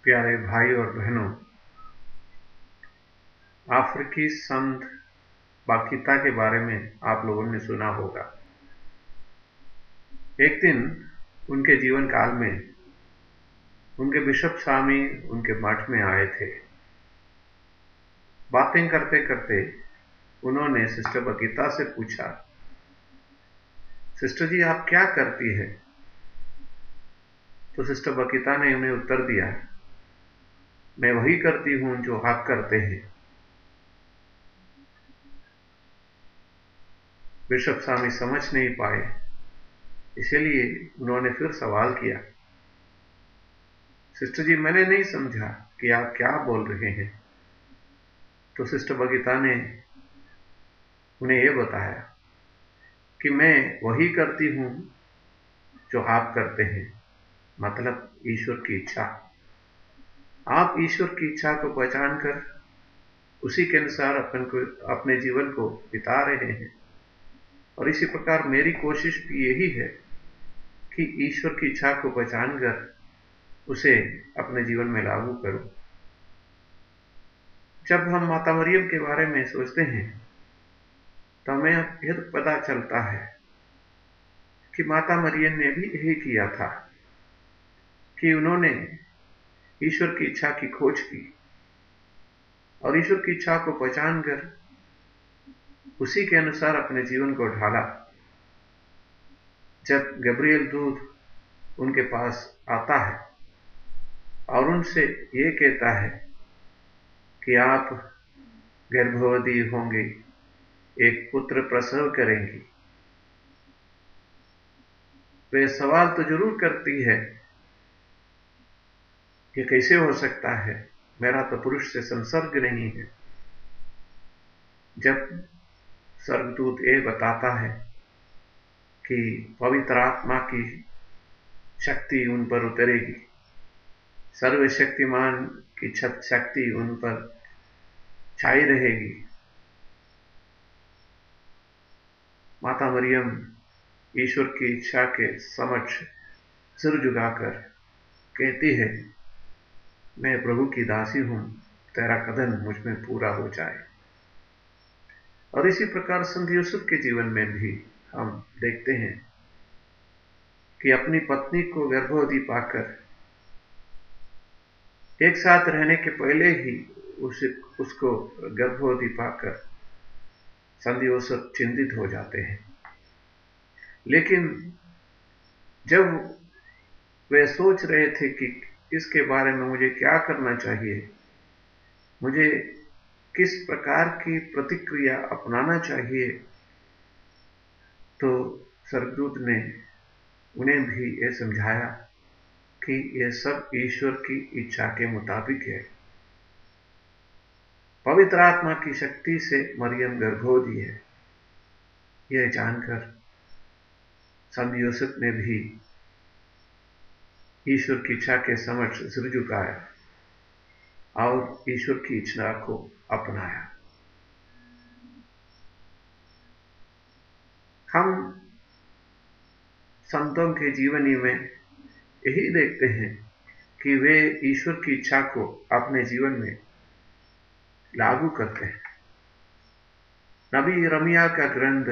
प्यारे भाई और बहनों, अफ्रीकी संत बाकिता के बारे में आप लोगों ने सुना होगा। एक दिन उनके जीवन काल में उनके बिशप स्वामी उनके मठ में आए थे। बातें करते करते उन्होंने सिस्टर बाकिता से पूछा, सिस्टर जी आप क्या करती है? तो सिस्टर बाकिता ने उन्हें उत्तर दिया, मैं वही करती हूं जो आप करते हैं। बिशप स्वामी समझ नहीं पाए, इसलिए उन्होंने फिर सवाल किया, सिस्टर जी मैंने नहीं समझा कि आप क्या बोल रहे हैं। तो सिस्टर बाकिता ने उन्हें यह बताया कि मैं वही करती हूं जो आप करते हैं, मतलब ईश्वर की इच्छा। आप ईश्वर की इच्छा को पहचान कर उसी के अनुसार अपने जीवन को बिता रहे हैं। और इसी प्रकार मेरी कोशिश भी यही है कि ईश्वर की इच्छा को पहचान कर उसे अपने जीवन में लागू करूं। जब हम माता मरियम के बारे में सोचते हैं तो हमें यह पता चलता है कि माता मरियम ने भी यही किया था कि उन्होंने ईश्वर की इच्छा की खोज की और ईश्वर की इच्छा को पहचान कर उसी के अनुसार अपने जीवन को ढाला। जब गब्रियल दूत उनके पास आता है और उनसे ये कहता है कि आप गर्भवती होंगे, एक पुत्र प्रसव करेंगी, वे सवाल तो जरूर करती है, ये कैसे हो सकता है, मेरा तो पुरुष से संसर्ग नहीं है। जब स्वर्गदूत ये बताता है कि पवित्र आत्मा की शक्ति उन पर उतरेगी, सर्वशक्तिमान की शक्ति उन पर छाई रहेगी, माता मरियम ईश्वर की इच्छा के समक्ष सिर झुकाकर कहती है, मैं प्रभु की दासी हूं, तेरा कथन मुझ में पूरा हो जाए। और इसी प्रकार संत यूसुफ के जीवन में भी हम देखते हैं कि अपनी पत्नी को गर्भवती पाकर एक साथ रहने के पहले ही उसको गर्भवती पाकर संत यूसुफ चिंतित हो जाते हैं। लेकिन जब वे सोच रहे थे कि इसके बारे में मुझे क्या करना चाहिए, मुझे किस प्रकार की प्रतिक्रिया अपनाना चाहिए, तो स्वर्गदूत ने उन्हें भी यह समझाया कि यह सब ईश्वर की इच्छा के मुताबिक है। पवित्र आत्मा की शक्ति से मरियम गर्भवती है, यह जानकर संत यूसुफ ने भी ईश्वर की इच्छा के समक्ष सिर झुकाया और ईश्वर की इच्छा को अपनाया। हम संतों के जीवनी में यही देखते हैं कि वे ईश्वर की इच्छा को अपने जीवन में लागू करते हैं। नबी यिर्मयाह का ग्रंथ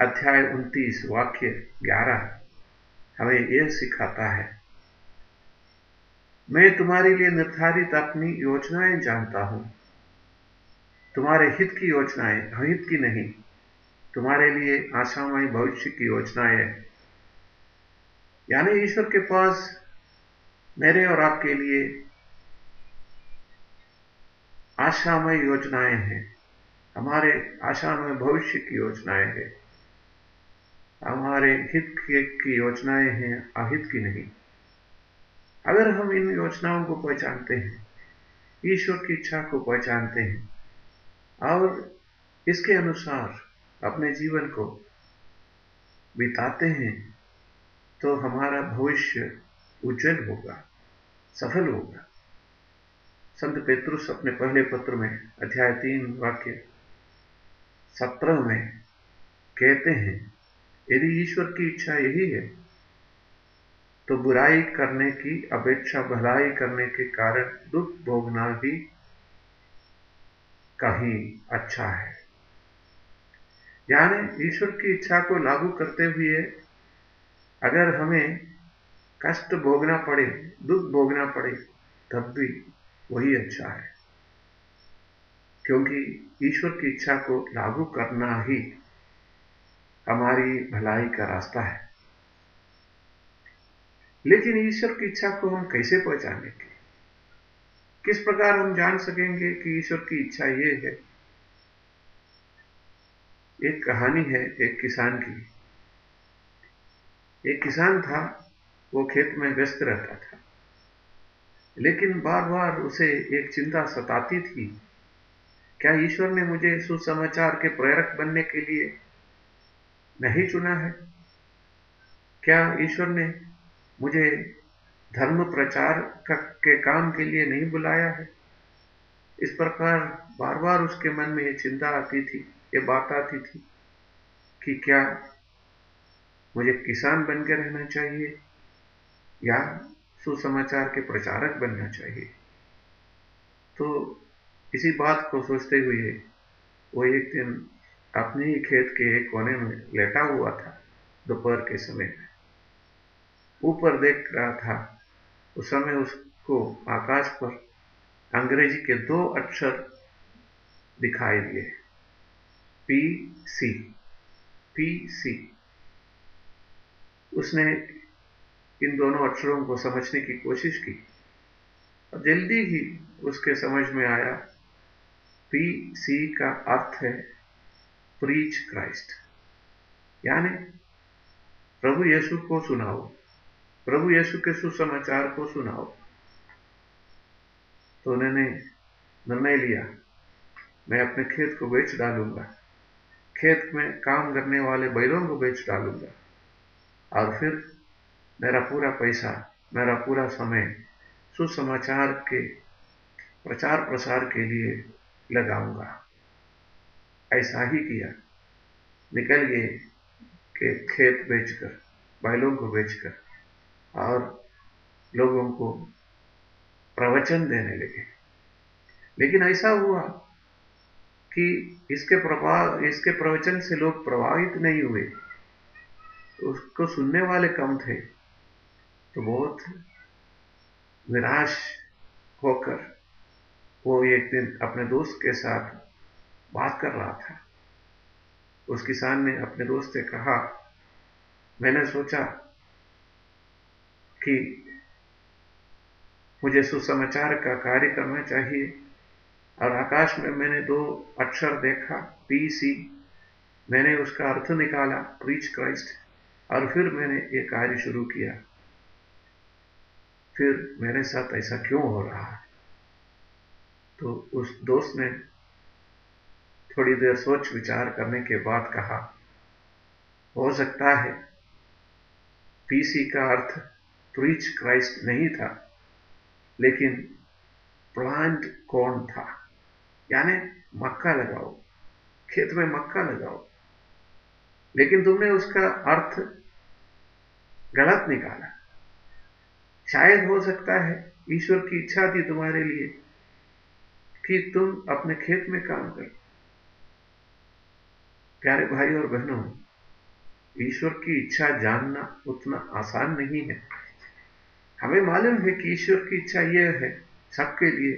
अध्याय 29 वाक्य 11 हमें यह सिखाता है, मैं तुम्हारे लिए निर्धारित अपनी योजनाएं जानता हूं, तुम्हारे हित की योजनाएं, अहित की नहीं, तुम्हारे लिए आशामय भविष्य की योजनाएं हैं। यानी ईश्वर के पास मेरे और आपके लिए आशामय योजनाएं हैं, हमारे आशामय भविष्य की योजनाएं हैं, हमारे हित की योजनाएं हैं, अहित की नहीं। अगर हम इन योजनाओं को पहचानते हैं, ईश्वर की इच्छा को पहचानते हैं और इसके अनुसार अपने जीवन को बिताते हैं, तो हमारा भविष्य उज्जवल होगा, सफल होगा। संत पेतरुस अपने पहले पत्र में अध्याय 3 वाक्य 17 में कहते हैं, यदि ईश्वर की इच्छा यही है तो बुराई करने की अपेक्षा भलाई करने के कारण दुख भोगना भी कहीं अच्छा है। यानी ईश्वर की इच्छा को लागू करते हुए अगर हमें कष्ट भोगना पड़े, दुख भोगना पड़े, तब भी वही अच्छा है, क्योंकि ईश्वर की इच्छा को लागू करना ही हमारी भलाई का रास्ता है। लेकिन ईश्वर की इच्छा को हम कैसे पहचानेंगे? किस प्रकार हम जान सकेंगे कि ईश्वर की इच्छा ये है? एक कहानी है एक किसान की। एक किसान था, वो खेत में व्यस्त रहता था, लेकिन बार बार उसे एक चिंता सताती थी, क्या ईश्वर ने मुझे सुसमाचार के प्रेरक बनने के लिए नहीं चुना है? क्या ईश्वर ने मुझे धर्म प्रचार के काम के लिए नहीं बुलाया है? इस प्रकार बार बार उसके मन में ये चिंता आती थी, ये बात आती थी कि क्या मुझे किसान बन के रहना चाहिए या सुसमाचार के प्रचारक बनना चाहिए। तो इसी बात को सोचते हुए वो एक दिन अपने ही खेत के एक कोने में लेटा हुआ था। दोपहर के समय में ऊपर देख रहा था। उस समय उसको आकाश पर अंग्रेजी के 2 अक्षर दिखाई दिए, पी सी। P C. उसने इन दोनों अक्षरों को समझने की कोशिश की और जल्दी ही उसके समझ में आया, पी सी का अर्थ है प्रीच क्राइस्ट, यानी प्रभु यीशु को सुनाओ, प्रभु यीशु के सुसमाचार को सुनाओ। तो उन्होंने निर्णय लिया, मैं अपने खेत को बेच डालूंगा, खेत में काम करने वाले बैलों को बेच डालूंगा और फिर मेरा पूरा पैसा, मेरा पूरा समय सुसमाचार के प्रचार प्रसार के लिए लगाऊंगा। ऐसा ही किया। निकल गए कि खेत बेचकर, बैलों को बेचकर और लोगों को प्रवचन देने लगे। लेकिन ऐसा हुआ कि इसके प्रवचन से लोग प्रभावित नहीं हुए, उसको सुनने वाले कम थे। तो बहुत निराश होकर वो एक दिन अपने दोस्त के साथ बात कर रहा था। उस किसान ने अपने दोस्त से कहा, मैंने सोचा कि मुझे सुसमाचार का कार्य करना चाहिए और आकाश में मैंने 2 अक्षर देखा, पी सी। मैंने उसका अर्थ निकाला, प्रीच क्राइस्ट, और फिर मैंने ये कार्य शुरू किया। फिर मेरे साथ ऐसा क्यों हो रहा है? तो उस दोस्त ने थोड़ी देर सोच विचार करने के बाद कहा, हो सकता है पीसी का अर्थ प्रीच क्राइस्ट नहीं था, लेकिन प्लांट कॉर्न था, यानी मक्का लगाओ, खेत में मक्का लगाओ। लेकिन तुमने उसका अर्थ गलत निकाला। शायद हो सकता है ईश्वर की इच्छा थी तुम्हारे लिए कि तुम अपने खेत में काम करो। प्यारे भाई और बहनों, ईश्वर की इच्छा जानना उतना आसान नहीं है। हमें मालूम है कि ईश्वर की इच्छा यह है सबके लिए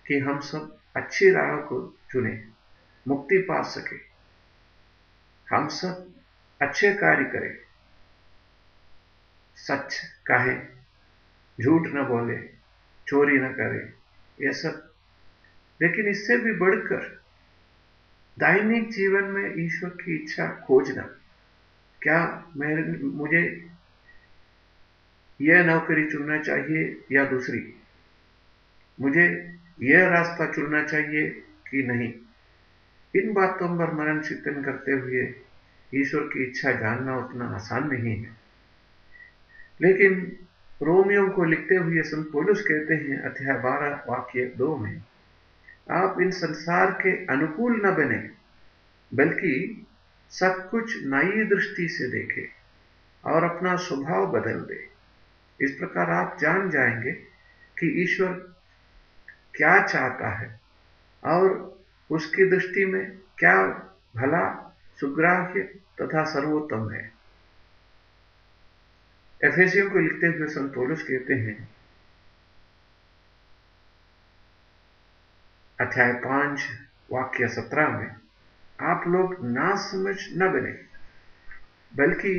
कि हम सब अच्छी राह को चुने, मुक्ति पा सके, हम सब अच्छे कार्य करें, सच कहें, झूठ न बोले, चोरी न करें, यह सब। लेकिन इससे भी बढ़कर दैनिक जीवन में ईश्वर की इच्छा खोजना, क्या मुझे यह नौकरी चुनना चाहिए या दूसरी, मुझे यह रास्ता चुनना चाहिए कि नहीं, इन बातों पर मनन चिंतन करते हुए ईश्वर की इच्छा जानना उतना आसान नहीं है। लेकिन रोमियों को लिखते हुए संत पौलुस कहते हैं अध्याय 12 वाक्य 2 में, आप इन संसार के अनुकूल न बने, बल्कि सब कुछ नई दृष्टि से देखें और अपना स्वभाव बदल दे। इस प्रकार आप जान जाएंगे कि ईश्वर क्या चाहता है और उसकी दृष्टि में क्या भला, सुग्राह्य तथा सर्वोत्तम है। एफेसियों को लिखते हुए संत पौलुस कहते हैं, अध्याय 5 वाक्य 17 में, आप लोग नासमझ न बने, बल्कि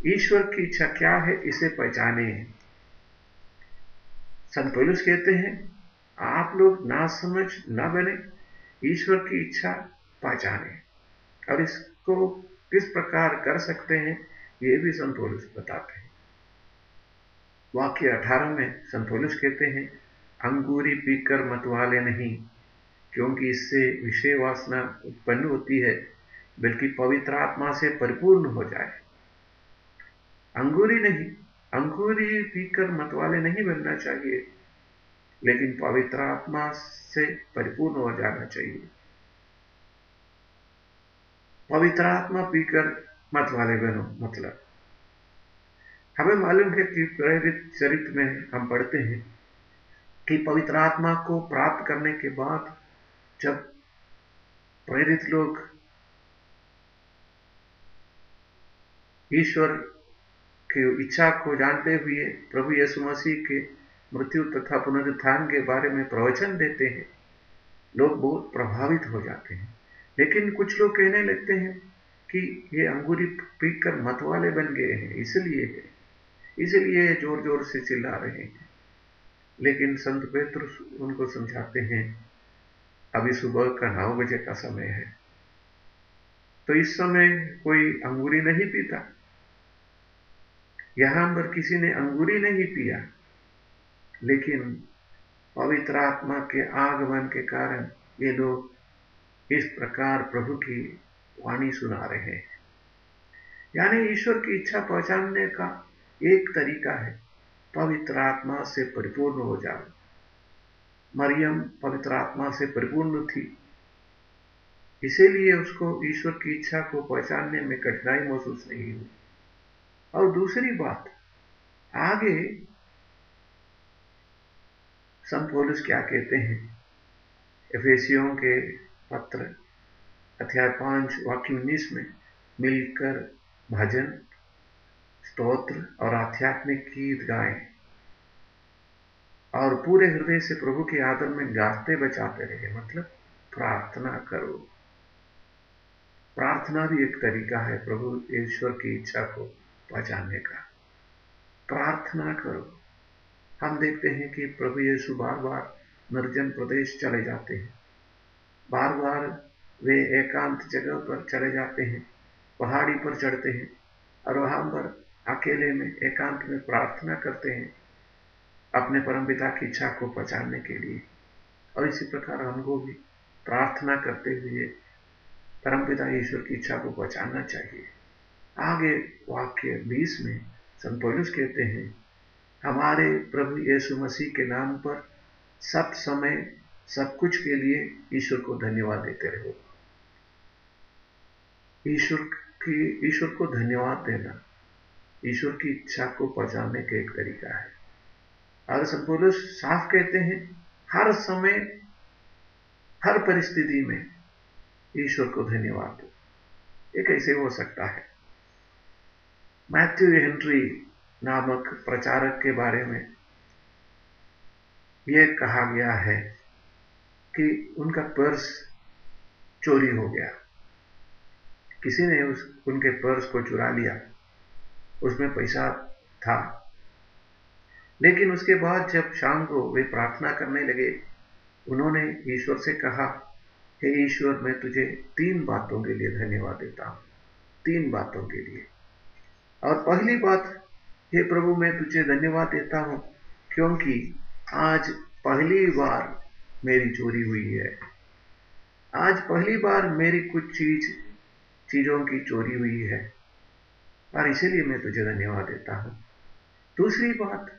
ईश्वर की इच्छा क्या है इसे पहचाने। संत पौलुस कहते हैं, आप लोग नासमझ न बने, ईश्वर की इच्छा पहचाने। और इसको किस प्रकार कर सकते हैं ये भी संत पौलुस बताते हैं। वाक्य 18 में संत पौलुस कहते हैं, अंगूरी पीकर मतवाले नहीं, क्योंकि इससे विषय वासना उत्पन्न होती है, बल्कि पवित्र आत्मा से परिपूर्ण हो जाए। अंगूरी नहीं, अंगूरी पीकर मतवाले नहीं बनना चाहिए, लेकिन पवित्र आत्मा से परिपूर्ण हो जाना चाहिए। पवित्र आत्मा पीकर मतवाले बनो, मतलब हमें मालूम है कि प्रेरित चरित्र में हम पढ़ते हैं कि पवित्र आत्मा को प्राप्त करने के बाद जब प्रेरित लोग ईश्वर की इच्छा को जानते हुए प्रभु यीशु मसीह के मृत्यु तथा पुनरुत्थान के बारे में प्रवचन देते हैं, लोग बहुत प्रभावित हो जाते हैं। लेकिन कुछ लोग कहने लगते हैं कि ये अंगूरी पीकर मतवाले बन गए हैं, इसलिए जोर जोर से चिल्ला रहे हैं। लेकिन संत पेतरुस उनको समझाते हैं, अभी सुबह का 9 बजे का समय है, तो इस समय कोई अंगूरी नहीं पीता। यहां पर किसी ने अंगूरी नहीं पिया, लेकिन पवित्र आत्मा के आगमन के कारण ये लोग इस प्रकार प्रभु की वाणी सुना रहे हैं। यानी ईश्वर की इच्छा पहचानने का एक तरीका है पवित्र आत्मा से परिपूर्ण हो जाओ। मरियम पवित्र आत्मा से परिपूर्ण थी, इसीलिए उसको ईश्वर की इच्छा को पहचानने में कठिनाई महसूस नहीं हुई। और दूसरी बात, आगे संत पौलुस क्या कहते हैं, एफेसियों के पत्र अध्याय 5 वाक्य 19 में, मिलकर भजन, स्तोत्र और आध्यात्मिक गीत गाएं और पूरे हृदय से प्रभु के आदर में गाते बजाते रहे, मतलब प्रार्थना करो। प्रार्थना भी एक तरीका है प्रभु ईश्वर की इच्छा को पहचानने का। प्रार्थना करो। हम देखते हैं कि प्रभु यीशु बार बार निर्जन प्रदेश चले जाते हैं, बार बार वे एकांत जगह पर चले जाते हैं, पहाड़ी पर चढ़ते हैं और वहां पर अकेले में एकांत में प्रार्थना करते हैं अपने परमपिता की इच्छा को पहचानने के लिए। और इसी प्रकार हमको भी प्रार्थना करते हुए परमपिता ईश्वर की इच्छा को पहचानना चाहिए। आगे वाक्य 20 में संत पौलुस कहते हैं, हमारे प्रभु यीशु मसीह के नाम पर सब समय सब कुछ के लिए ईश्वर को धन्यवाद देते रहो। ईश्वर को धन्यवाद देना ईश्वर की इच्छा को पहचानने का एक तरीका है। और संत पौलुस साफ कहते हैं, हर समय हर परिस्थिति में ईश्वर को धन्यवाद दो। ये कैसे हो सकता है? मैथ्यू हेनरी नामक प्रचारक के बारे में यह कहा गया है कि उनका पर्स चोरी हो गया, किसी ने उनके पर्स को चुरा लिया, उसमें पैसा था। लेकिन उसके बाद जब शाम को वे प्रार्थना करने लगे, उन्होंने ईश्वर से कहा, हे ईश्वर, मैं तुझे 3 बातों के लिए धन्यवाद देता हूं, 3 बातों के लिए। और पहली बात, हे प्रभु, मैं तुझे धन्यवाद देता हूं क्योंकि आज पहली बार मेरी चोरी हुई है। आज पहली बार मेरी कुछ चीजों की चोरी हुई है और इसीलिए मैं तुझे धन्यवाद देता हूं। दूसरी बात,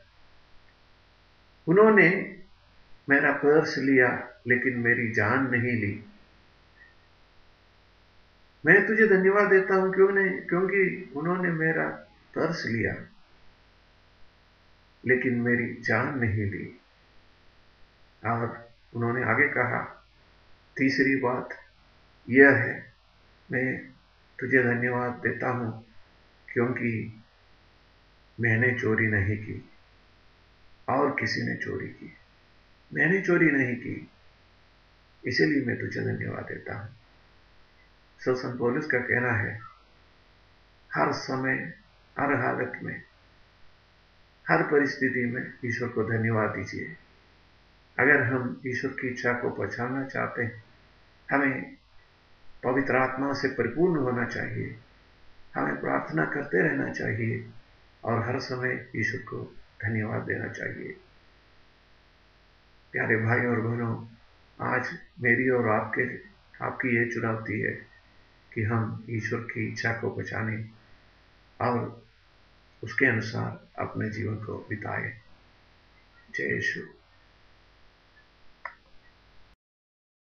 उन्होंने मेरा पर्स लिया लेकिन मेरी जान नहीं ली। मैं तुझे धन्यवाद देता हूं क्योंकि उन्होंने मेरा पर्स लिया लेकिन मेरी जान नहीं ली। और उन्होंने आगे कहा, तीसरी बात यह है, मैं तुझे धन्यवाद देता हूं क्योंकि मैंने चोरी नहीं की और किसी ने चोरी की। मैंने चोरी नहीं की, इसीलिए मैं तुझे धन्यवाद देता हूं। संत पौलुस का कहना है, हर समय, हर हालत में, हर परिस्थिति में ईश्वर को धन्यवाद दीजिए। अगर हम ईश्वर की इच्छा को पहचानना चाहते हैं, हमें पवित्र आत्मा से परिपूर्ण होना चाहिए, हमें प्रार्थना करते रहना चाहिए और हर समय ईश्वर को धन्यवाद देना चाहिए। प्यारे भाई और बहनों, आज मेरी और आपकी ये चुनौती है कि हम ईश्वर की इच्छा को पहचानें और उसके अनुसार अपने जीवन को बिताएं। जय यीशु।